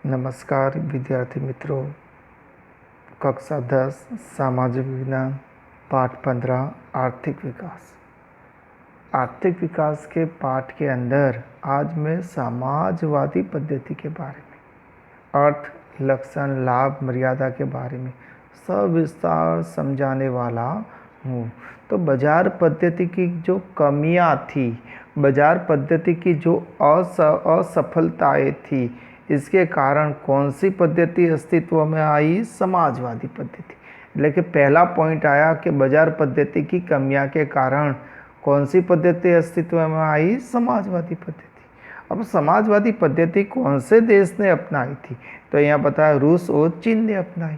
नमस्कार विद्यार्थी मित्रों। कक्षा 10 सामाजिक विज्ञान पाठ 15 आर्थिक विकास। आर्थिक विकास के पाठ के अंदर आज मैं समाजवादी पद्धति के बारे में, अर्थ, लक्षण, लाभ, मर्यादा के बारे में सविस्तार समझाने वाला हूँ। तो बाजार पद्धति की जो कमियाँ थी, बाजार पद्धति की जो असफलताएँ थी, इसके कारण कौन सी पद्धति अस्तित्व में आई? समाजवादी पद्धति। लेकिन पहला पॉइंट आया कि बाजार पद्धति की कमियां के कारण कौन सी पद्धति अस्तित्व में आई? समाजवादी पद्धति। अब समाजवादी पद्धति कौन से देश ने अपनाई थी? तो यहाँ बताया रूस और चीन ने अपनाई।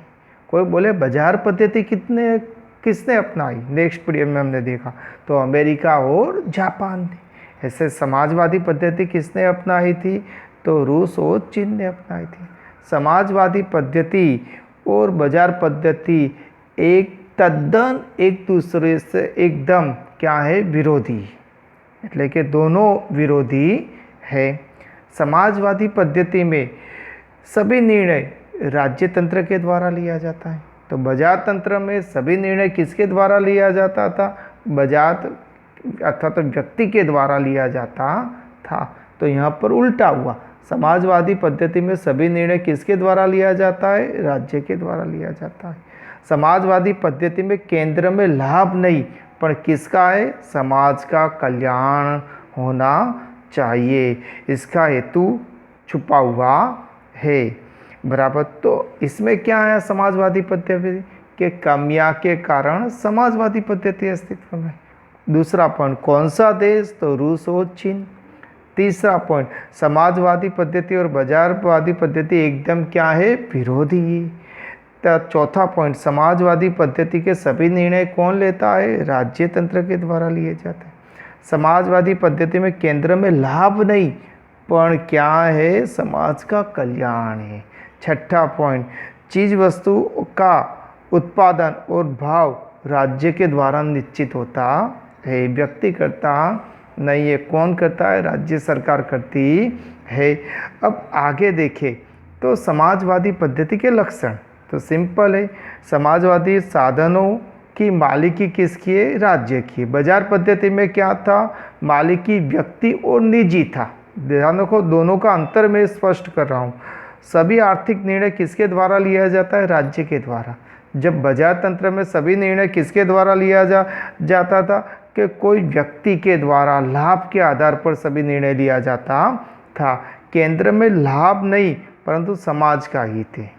कोई बोले बाजार पद्धति किसने अपनाई? नेक्स्ट पीरियड में हमने देखा तो अमेरिका और जापान ने। ऐसे समाजवादी पद्धति किसने अपनाई थी? तो रूस और चीन ने अपनाई थी। समाजवादी पद्धति और बाजार पद्धति एक दूसरे से एकदम क्या है? विरोधी, એટલે કે दोनों विरोधी है। समाजवादी पद्धति में सभी निर्णय राज्य तंत्र के द्वारा लिया जाता है, तो बाजार तंत्र में सभी निर्णय किसके द्वारा लिया जाता था? बाजार अर्थात व्यक्ति के द्वारा लिया जाता था। तो यहाँ पर उल्टा हुआ। समाजवादी पद्धति में सभी निर्णय किसके द्वारा लिया जाता है? राज्य के द्वारा लिया जाता है। समाजवादी पद्धति में केंद्र में लाभ नहीं, पर किसका है? समाज का कल्याण होना चाहिए, इसका हेतु छुपा हुआ है। बराबर। तो इसमें क्या है? समाजवादी पद्धति के कमियां के कारण समाजवादी पद्धति अस्तित्व में। दूसरा पॉइंट, कौन सा देश? तो रूस और चीन। तीसरा पॉइंट, समाजवादी पद्धति और बाजारवादी पद्धति एकदम क्या है? विरोधी। चौथा पॉइंट, समाजवादी पद्धति के सभी निर्णय कौन लेता है? राज्य तंत्र के द्वारा लिए जाते हैं। समाजवादी पद्धति में केंद्र में लाभ नहीं, पर क्या है? समाज का कल्याण है। छठा पॉइंट, चीज वस्तु का उत्पादन और भाव राज्य के द्वारा निश्चित होता है, व्यक्ति करता नहीं है। कौन करता है? राज्य सरकार करती है। अब आगे देखें तो समाजवादी पद्धति के लक्षण तो सिंपल है। समाजवादी साधनों की मालिकी किसकी है? राज्य की। बाजार पद्धति में क्या था? मालिकी व्यक्ति और निजी था। ध्यान रखो, दोनों का अंतर मैं स्पष्ट कर रहा हूँ। सभी आर्थिक निर्णय किसके द्वारा लिया जाता है? राज्य के द्वारा। जब बाजार तंत्र में सभी निर्णय किसके द्वारा लिया जाता था? कि कोई व्यक्ति के द्वारा लाभ के आधार पर सभी निर्णय लिया जाता था। केंद्र में लाभ नहीं, परंतु समाज का हित है।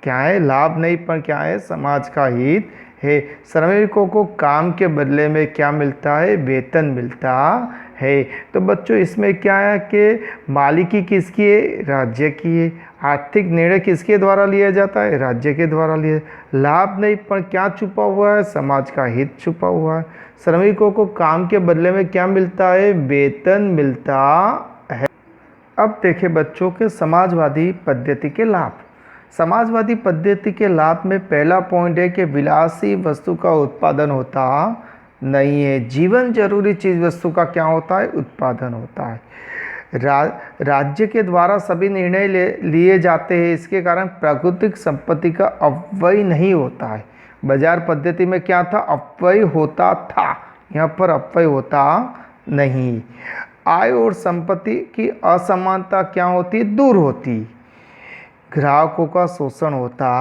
क्या है? लाभ नहीं, पर क्या है? समाज का हित है। श्रमिकों को काम के बदले में क्या मिलता है? वेतन मिलता है। तो बच्चों इसमें क्या है कि मालिकी किसकी है? राज्य की है। आर्थिक निर्णय किसके द्वारा लिया जाता है? राज्य के द्वारा लिया। लाभ नहीं, पर क्या छुपा हुआ है? समाज का हित छुपा हुआ है। श्रमिकों को काम के बदले में क्या मिलता है? वेतन मिलता है। अब देखें बच्चों के समाजवादी पद्धति के लाभ। समाजवादी पद्धति के लाभ में पहला पॉइंट है कि विलासी वस्तु का उत्पादन होता नहीं है। जीवन जरूरी चीज वस्तु का क्या होता है? उत्पादन होता है। राज्य के द्वारा सभी निर्णय लिए जाते हैं, इसके कारण प्राकृतिक संपत्ति का अपव्यय नहीं होता है। बाजार पद्धति में क्या था? अपव्यय होता था, यहाँ पर अपव्यय होता नहीं। आय और संपत्ति की असमानता क्या होती? दूर होती। ग्राहकों का शोषण होता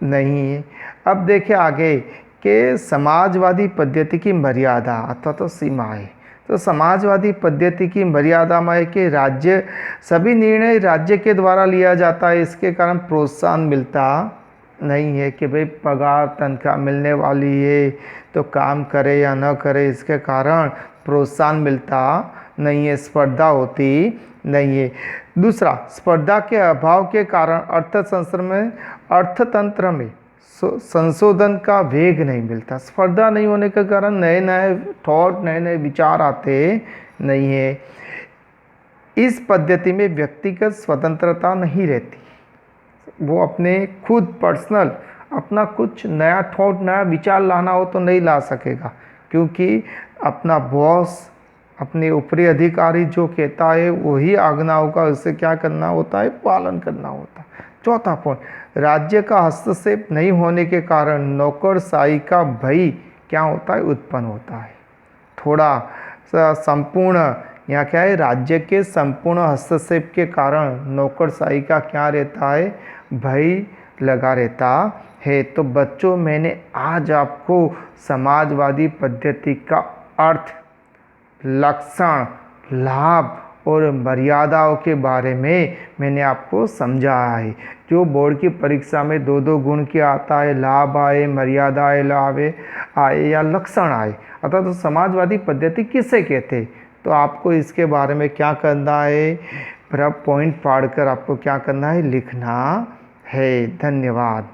नहीं। अब देखें आगे कि समाजवादी पद्धति की मर्यादा अथवा तो सीमाएं। तो समाजवादी पद्धति की मर्यादा में है कि राज्य सभी निर्णय राज्य के द्वारा लिया जाता है, इसके कारण प्रोत्साहन मिलता नहीं है कि भाई पगार तनख्वाह मिलने वाली है तो काम करे या न करे, इसके कारण प्रोत्साहन मिलता नहीं है, स्पर्धा होती नहीं है। दूसरा, स्पर्धा के अभाव के कारण अर्थतंत्र में संशोधन का वेग नहीं मिलता। स्पर्धा नहीं होने के कारण नए नए थॉट, नए नए विचार आते नहीं है। इस पद्धति में व्यक्तिगत स्वतंत्रता नहीं रहती। वो अपने खुद पर्सनल अपना कुछ नया थॉट, नया विचार लाना हो तो नहीं ला सकेगा, क्योंकि अपना बॉस अपने ऊपरी अधिकारी जो कहता है वही आज्ञाओं का उसे क्या करना होता है, पालन करना होता है। चौथा पॉइंट, राज्य का हस्तक्षेप नहीं होने के कारण नौकरशाही का भय क्या होता है, उत्पन्न होता है। थोड़ा सा संपूर्ण यहाँ क्या है, राज्य के संपूर्ण हस्तक्षेप के कारण नौकरशाही का क्या रहता है, भय लगा रहता है। तो बच्चों, मैंने आज आपको समाजवादी पद्धति का अर्थ, लक्षण, लाभ और मर्यादाओं के बारे में मैंने आपको समझाया है। जो बोर्ड की परीक्षा में 2-2 गुण के आता है, लाभ आए, मर्यादाएं आए या लक्षण आए, अर्थात तो समाजवादी पद्धति किसे कहते हैं, तो आपको इसके बारे में क्या करना है, पूरा पॉइंट पढ़कर आपको क्या करना है, लिखना है। धन्यवाद।